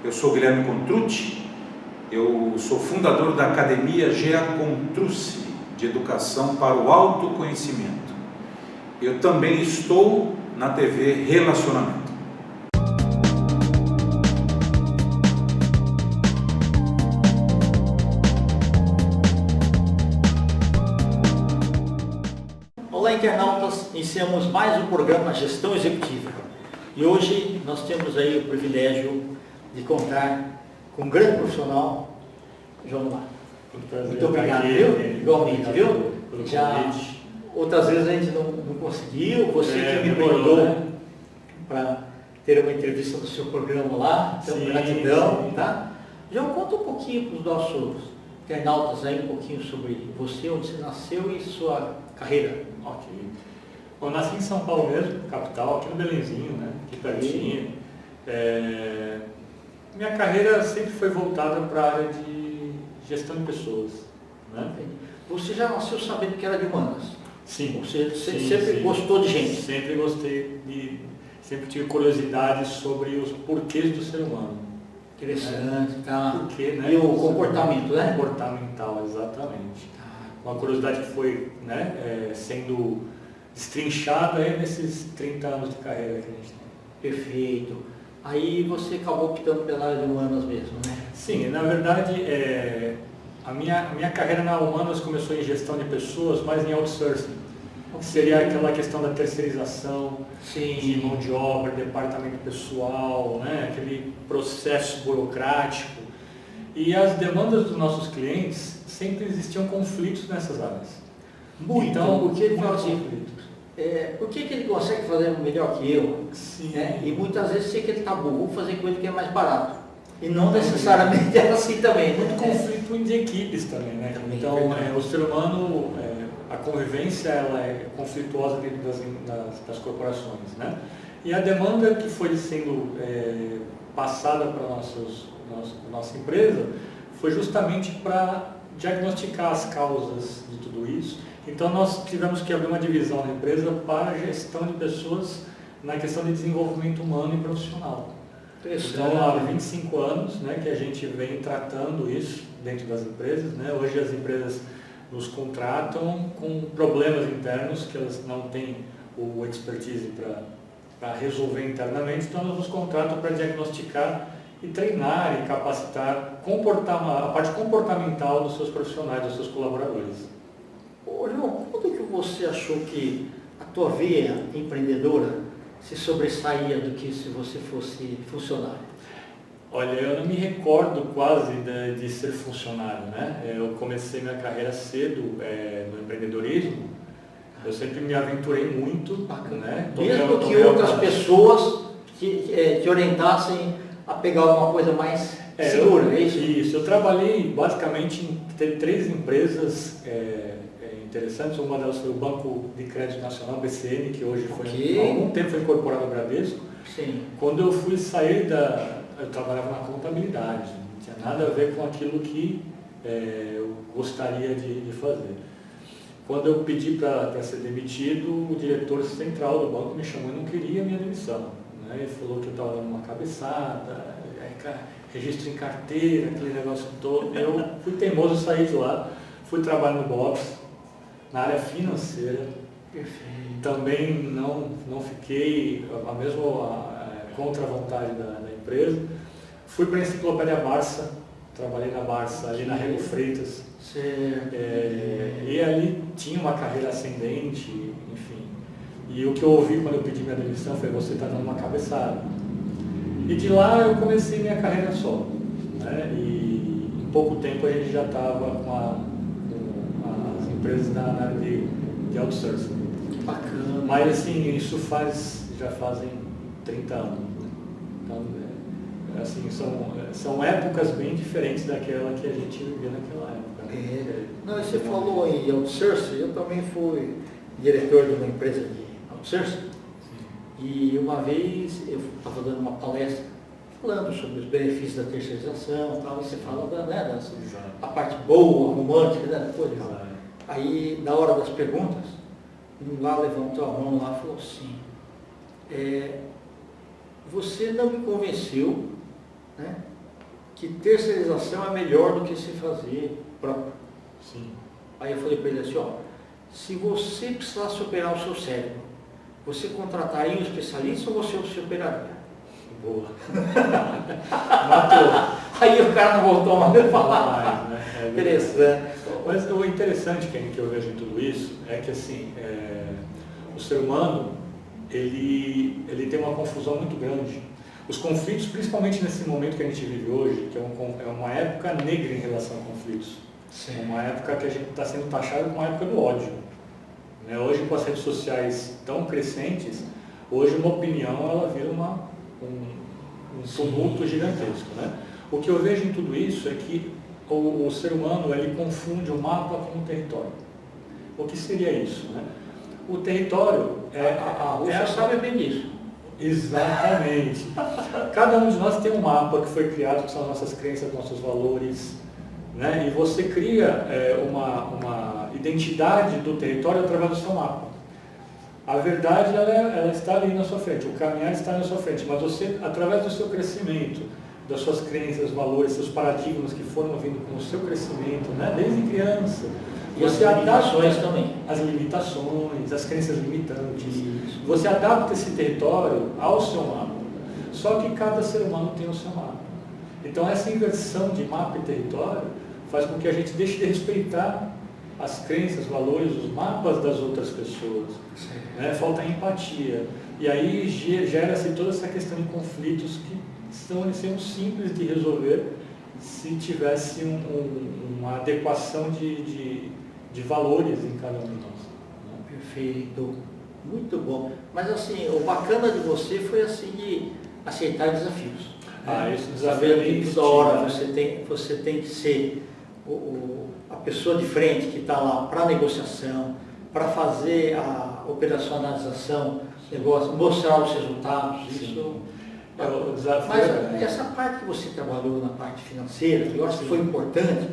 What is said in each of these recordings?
Eu sou Guilherme Contrucci, eu sou fundador da Academia Gea Contrucci, de Educação para o Autoconhecimento. Eu também estou na TV Relacionamento. Olá, internautas, iniciamos mais um programa Gestão Executiva. E hoje nós temos aí o privilégio de contar com um grande profissional, João Mar. Muito obrigado, viu? Igualmente, viu? Já outras vezes a gente não conseguiu, você que me abordou para ter uma entrevista no seu programa lá, então sim, gratidão, sim. Tá? João, conta um pouquinho para os nossos internautas aí, um pouquinho sobre você, onde você nasceu e sua carreira. Ok. Bom, eu nasci em São Paulo mesmo, capital, aqui no Belenzinho, né? Aqui pertinho. Minha carreira sempre foi voltada para a área de gestão de pessoas, né? Você já nasceu sabendo que era de humanas? Sim. Você sempre gostou de gente? Sempre gostei sempre tive curiosidade sobre os porquês do ser humano. Interessante, tá? Porquê, né? E o comportamento, né? Comportamental, exatamente. Uma curiosidade que foi, né, sendo destrinchada aí nesses 30 anos de carreira que a gente tem. Perfeito. Aí você acabou optando pela área de humanas mesmo, né? Sim, na verdade, a minha carreira na humanas começou em gestão de pessoas, mas em outsourcing. Seria aquela questão da terceirização, sim, de mão de obra, departamento pessoal, né, aquele processo burocrático. E as demandas dos nossos clientes, sempre existiam conflitos nessas áreas. Muito, então, porque ele fala assim, por que ele consegue fazer melhor que eu? Sim. Né? E muitas vezes sei que ele está bom, vou fazer com ele que é mais barato. E não necessariamente é assim também. Muito conflito de equipes também, né? Então, o ser humano, a convivência ela é conflituosa dentro das corporações, né? E a demanda que foi sendo passada para nossa empresa foi justamente para diagnosticar as causas de tudo isso. Então nós tivemos que abrir uma divisão na empresa para a gestão de pessoas na questão de desenvolvimento humano e profissional. Então há 25 anos, né, que a gente vem tratando isso dentro das empresas, né? Hoje as empresas nos contratam com problemas internos que elas não têm o expertise para resolver internamente, então elas nos contratam para diagnosticar e treinar e capacitar a parte comportamental dos seus profissionais, dos seus colaboradores. Ô, João, quando que você achou que a tua veia empreendedora se sobressaía do que se você fosse funcionário? Olha, eu não me recordo quase de ser funcionário, né? Eu comecei minha carreira cedo no empreendedorismo, eu sempre me aventurei muito, né? Mesmo que outras pessoas te orientassem a pegar alguma coisa mais segura, é isso? Isso, eu trabalhei basicamente em 3 empresas interessantes. Uma delas foi o Banco de Crédito Nacional, BCN, que hoje há algum tempo foi incorporado ao Bradesco. Sim. Quando eu fui sair eu trabalhava na contabilidade, não tinha nada a ver com aquilo que eu gostaria de fazer. Quando eu pedi para ser demitido, o diretor central do banco me chamou e não queria a minha demissão. Ele falou que eu estava dando uma cabeçada, registro em carteira, aquele negócio todo. Eu fui teimoso, saí de lá, fui trabalhar no Bob's, na área financeira. Perfeito. Também não fiquei a mesma contra a vontade da empresa. Fui para a Enciclopédia Barça, trabalhei na Barça, ali na Rego Freitas. E ali tinha uma carreira ascendente, enfim. E o que eu ouvi quando eu pedi minha demissão foi: você está dando uma cabeçada. E de lá eu comecei minha carreira solo, né? E em pouco tempo a gente já estava com as empresas na área de outsourcing. Que bacana. Mas assim, isso já fazem 30 anos. Então, assim, são épocas bem diferentes daquela que a gente vivia naquela época. Né? Não, você falou em outsourcing, eu também fui diretor de uma empresa de outsourcing. E uma vez eu estava dando uma palestra falando sobre os benefícios da terceirização, tal, e você fala a parte boa, romântica, né? Aí, na hora das perguntas, um lá levantou a mão lá e falou assim: você não me convenceu, né, que terceirização é melhor do que se fazer próprio. Sim. Aí eu falei para ele assim, ó, se você precisasse operar o seu cérebro, você contrataria um especialista ou você se operaria? Boa. Matou. Aí o cara não voltou mais a falar. Mais, né? É Interessante. Mas o interessante que eu vejo em tudo isso é que assim, o ser humano ele tem uma confusão muito grande. Os conflitos, principalmente nesse momento que a gente vive hoje, que é uma época negra em relação a conflitos. Sim. É uma época que a gente está sendo taxado como uma época do ódio. Né? Hoje, com as redes sociais tão crescentes, hoje uma opinião ela vira um tumulto gigantesco. Né? O que eu vejo em tudo isso é que o ser humano ele confunde o mapa com o território. O que seria isso? Né? O território A Rússia sabe bem disso. Exatamente. Cada um de nós tem um mapa que foi criado, que são as nossas crenças, nossos valores, né? E você cria uma identidade do território através do seu mapa. A verdade ela está ali na sua frente, o caminhar está na sua frente, mas você, através do seu crescimento, das suas crenças, valores, seus paradigmas que foram vindo com o seu crescimento, né? Desde criança, E as limitações também. As limitações, as crenças limitantes. Você adapta esse território ao seu mapa. Só que cada ser humano tem o seu mapa. Então essa inversão de mapa e território faz com que a gente deixe de respeitar as crenças, valores, os mapas das outras pessoas. Né? Falta empatia. E aí gera-se toda essa questão de conflitos que seriam simples de resolver se tivesse uma adequação de valores em cada um de nós. Perfeito, muito bom. Mas assim, o bacana de você foi assim de aceitar desafios. Esse desafio Saber é que bem toda hora positivo, você tem que ser a pessoa de frente que está lá para negociação, para fazer a operacionalização, negócio, mostrar os resultados. Sim. Isso. o desafio Mas essa parte que você trabalhou na parte financeira, eu acho que foi importante,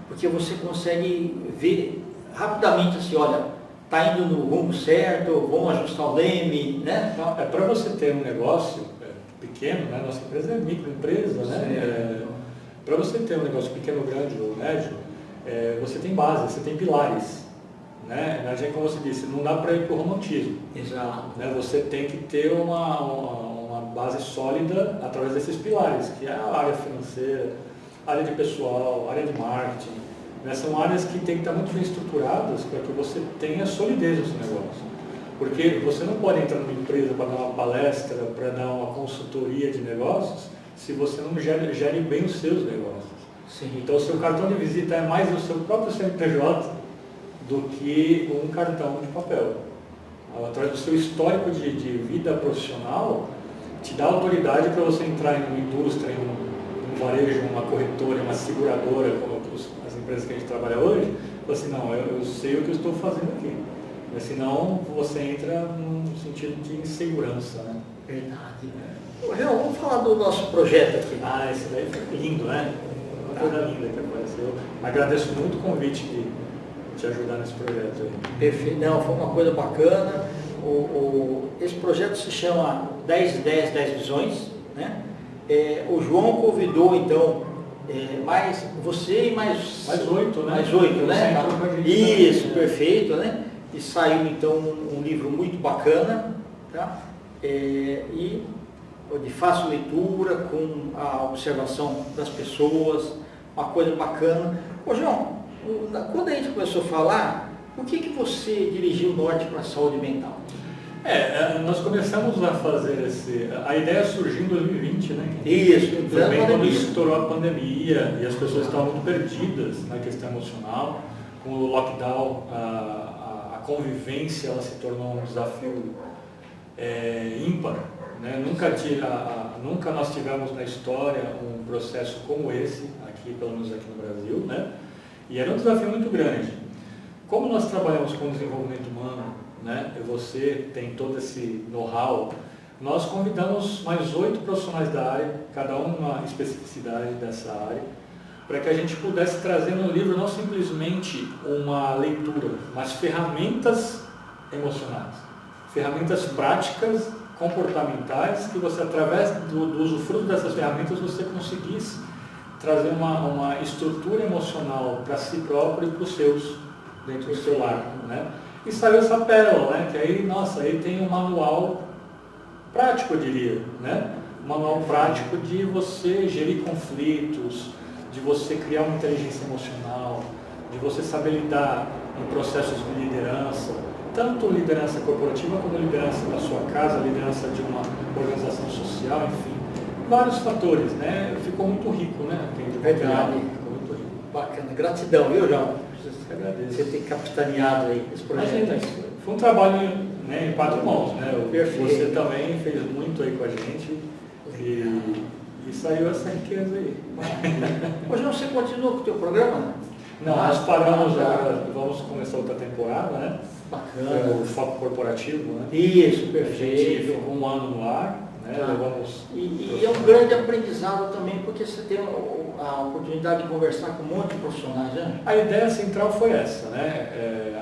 porque você consegue ver rapidamente assim, olha, está indo no rumo certo, vamos ajustar o leme, né? Para você ter um negócio pequeno, né? Nossa empresa é microempresa, né? Para você ter um negócio pequeno, grande ou médio, você tem base, você tem pilares. Né? Como você disse, não dá para ir para o romantismo. Exato. Né? Você tem que ter uma base sólida através desses pilares, que é a área financeira, a área de pessoal, a área de marketing. Né? São áreas que têm que estar muito bem estruturadas para que você tenha solidez no seu negócio. Porque você não pode entrar numa empresa para dar uma palestra, para dar uma consultoria de negócios, se você não gere bem os seus negócios. Sim. Então, o seu cartão de visita é mais o seu próprio CNPJ do que um cartão de papel. Através do seu histórico de vida profissional, te dá autoridade para você entrar em uma indústria, em um varejo, uma corretora, uma seguradora, como as empresas que a gente trabalha hoje, fala assim, não, eu sei o que eu estou fazendo aqui. Mas senão você entra num sentido de insegurança. Né? Verdade. Real, vamos falar do nosso projeto aqui. Esse daí foi lindo, né? Uma coisa linda que apareceu. Agradeço muito o convite de te ajudar nesse projeto aí. Perfeito. Não, foi uma coisa bacana. Esse projeto se chama 10 Ideias, 10 Visões. Né? O João convidou, então, mais você e mais 8, né? Mais 8, né? Isso, também, perfeito, né? E saiu, então, um livro muito bacana, tá? E de fácil leitura, com a observação das pessoas, uma coisa bacana. Ô, João, quando a gente começou a falar, por que você dirigiu o Norte para a saúde mental? Nós começamos a fazer a ideia surgiu em 2020, né? Isso, também quando estourou a pandemia e as pessoas estavam muito perdidas na questão emocional, com o lockdown, a convivência ela se tornou um desafio ímpar. Né? Nunca nós tivemos na história um processo como esse, pelo menos aqui no Brasil, né? E era um desafio muito grande. Como nós trabalhamos com desenvolvimento humano, né? E você tem todo esse know-how, nós convidamos mais 8 profissionais da área, cada um uma especificidade dessa área, para que a gente pudesse trazer no livro não simplesmente uma leitura, mas ferramentas emocionais, ferramentas práticas, comportamentais, que você, através do usufruto dessas ferramentas, você conseguisse trazer uma estrutura emocional para si próprio e para os seus, dentro do seu lar, né? E saiu essa pérola, né? Que aí, nossa, aí tem um manual prático, eu diria, né? Um manual prático de você gerir conflitos, de você criar uma inteligência emocional, de você saber lidar em processos de liderança, tanto liderança corporativa como liderança da sua casa, liderança de uma organização social, enfim, vários fatores, né? Ficou muito rico, né? Verdade. Ficou muito rico. Bacana. Gratidão, viu, João? Agradeço. Você ter capitaneado aí esse projeto. Imagina, foi um trabalho, né, em 4 mãos, né? Perfeito. Você também fez muito aí com a gente e saiu essa riqueza aí. Hoje você continua com o teu programa? Não, nós paramos agora, vamos começar outra temporada, né? Bacana. O foco corporativo, né? Isso, A gente perfeito. ficou 1 ano no ar, né? Tá. Levamos... E é um grande aprendizado também, porque você tem a oportunidade de conversar com um monte de profissionais, né? A ideia central foi essa, né?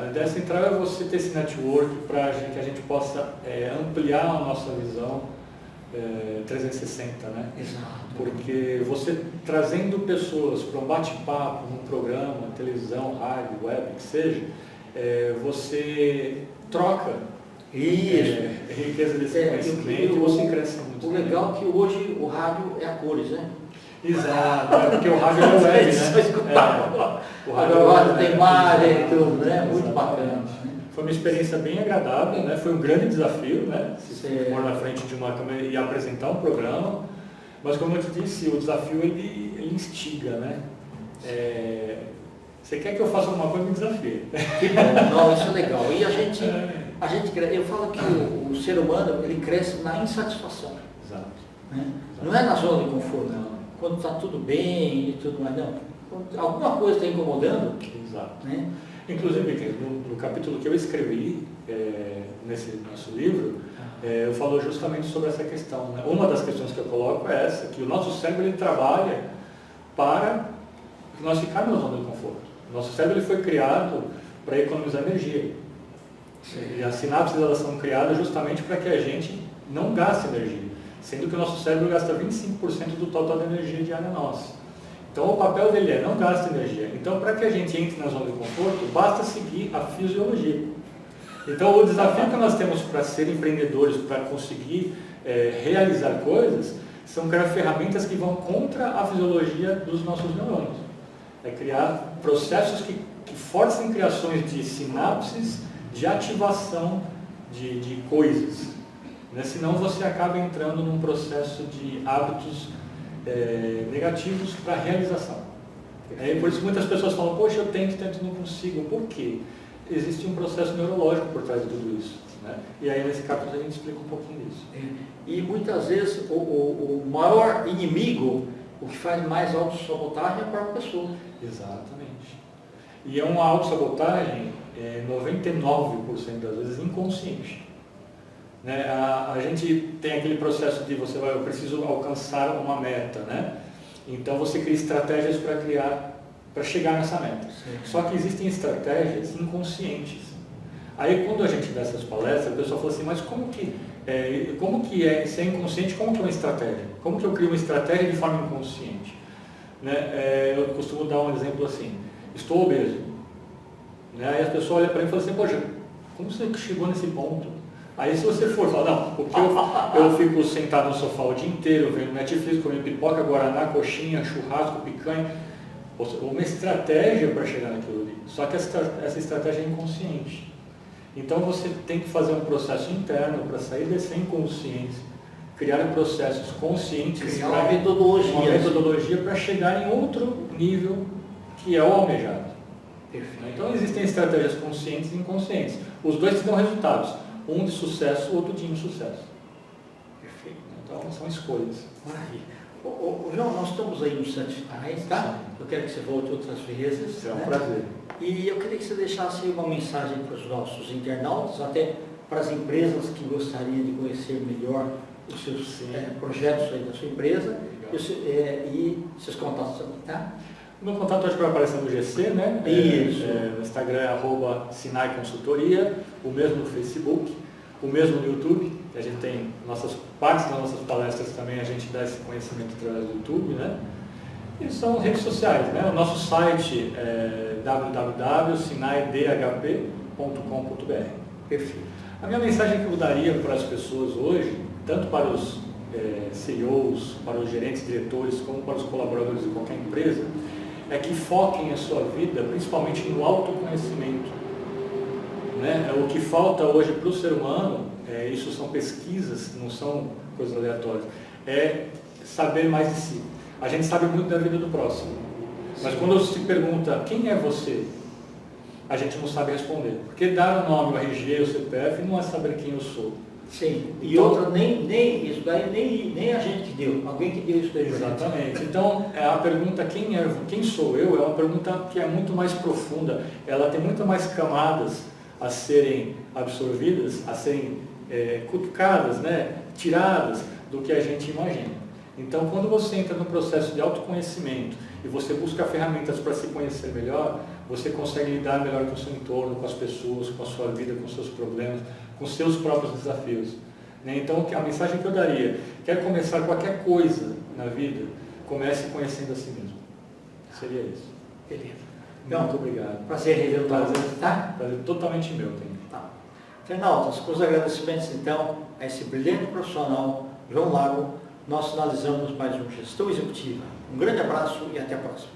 A ideia central é você ter esse network para que a gente possa ampliar a nossa visão 360, né? Exato. Porque você trazendo pessoas para um bate-papo, num programa, televisão, rádio, web, que seja, você troca riqueza desse conhecimento e você cresce muito. O legal é que hoje o rádio é a cores, né? Exato, porque o rádio é web, né? O rádio tem imagem e tudo, né? Muito bacana. Foi uma experiência bem agradável, né? Foi um grande desafio, né? Se pôr na frente de uma câmera e apresentar um programa. Mas como eu te disse, o desafio ele instiga, né? Você quer que eu faça alguma coisa, me desafie. Que bom, não, isso é legal. E a gente eu falo que o ser humano ele cresce na insatisfação. Exato. Né? Não é na zona de conforto, não. Quando está tudo bem e tudo mais, não. Quando alguma coisa está incomodando. Exato. Né? Inclusive, no capítulo que eu escrevi nesse nosso livro, eu falo justamente sobre essa questão, né? Uma das questões que eu coloco é essa, que o nosso cérebro ele trabalha para nós ficarmos na zona de conforto. O nosso cérebro ele foi criado para economizar energia. E as sinapses elas são criadas justamente para que a gente não gaste energia, sendo que o nosso cérebro gasta 25% do total da energia diária nossa. Então o papel dele é não gasta energia. Então para que a gente entre na zona de conforto, basta seguir a fisiologia. Então o desafio que nós temos para ser empreendedores, para conseguir realizar coisas, são criar ferramentas que vão contra a fisiologia dos nossos neurônios. É criar processos que forcem criações de sinapses, de ativação de coisas. Né? Senão você acaba entrando num processo de hábitos negativos para realização. Por isso muitas pessoas falam, poxa, eu tento e não consigo. Por quê? Existe um processo neurológico por trás de tudo isso. Né? E aí nesse capítulo a gente explica um pouquinho disso. E muitas vezes o maior inimigo, o que faz mais autossabotagem é a própria pessoa. Exatamente. E é uma autossabotagem 99% das vezes inconsciente. Né? A gente tem aquele processo de eu preciso alcançar uma meta, né? Então você cria estratégias para chegar nessa meta. Sim. Só que existem estratégias inconscientes. Aí quando a gente dá essas palestras, a pessoa fala assim, mas se é inconsciente, como que é uma estratégia? Como que eu crio uma estratégia de forma inconsciente? Né? Eu costumo dar um exemplo assim, estou obeso. Né? Aí a pessoa olha para mim e fala assim, poxa, como você chegou nesse ponto? Aí se você for falar, não, porque eu fico sentado no sofá o dia inteiro, vendo Netflix, comendo pipoca, guaraná, coxinha, churrasco, picanha, uma estratégia para chegar naquilo ali. Só que essa estratégia é inconsciente. Então você tem que fazer um processo interno para sair dessa inconsciência, criar processos conscientes, criar uma metodologia para chegar em outro nível que é o almejado. Perfeito. Então existem estratégias conscientes e inconscientes. Os dois te dão resultados. Um de sucesso, o outro de insucesso. Perfeito. Então são escolhas. Maravilha. João, nós estamos aí nos Santos finais, tá? Eu quero que você volte outras vezes. É um prazer. E eu queria que você deixasse uma mensagem para os nossos internautas, até para as empresas que gostariam de conhecer melhor os seus projetos aí da sua empresa e seus contatos também, tá? O meu contato acho que vai aparecer no GC, né? Isso. No Instagram é @Sinai Consultoria, o mesmo no Facebook, o mesmo no YouTube, que a gente tem partes das nossas palestras também, a gente dá esse conhecimento através do YouTube, né? E são redes sociais, né? O nosso site é www.sinaidhp.com.br. Perfeito. A minha mensagem que eu daria para as pessoas hoje, tanto para os CEOs, para os gerentes, diretores, como para os colaboradores de qualquer empresa, é que foquem a sua vida principalmente no autoconhecimento. Né? O que falta hoje para o ser humano, isso são pesquisas, não são coisas aleatórias, é saber mais de si. A gente sabe muito da vida do próximo, mas quando se pergunta quem é você, a gente não sabe responder. Porque dar o nome, o RG, o CPF não é saber quem eu sou. Sim, e outra, nem isso daí, nem a gente que deu, alguém que deu isso daí. Exatamente. Então, a pergunta quem sou eu, é uma pergunta que é muito mais profunda, ela tem muito mais camadas a serem absorvidas, a serem cutucadas, né, tiradas do que a gente imagina. Então, quando você entra no processo de autoconhecimento e você busca ferramentas para se conhecer melhor, você consegue lidar melhor com o seu entorno, com as pessoas, com a sua vida, com os seus problemas, com os seus próprios desafios. Então, a mensagem que eu daria, quer começar qualquer coisa na vida, comece conhecendo a si mesmo. Seria isso. Beleza. Muito obrigado. Prazer revê-lo. Tá? Prazer totalmente meu. Tá. Fernaldas, com os agradecimentos então a esse brilhante profissional, João Lago, nós finalizamos mais um Gestão Executiva. Um grande abraço e até a próxima.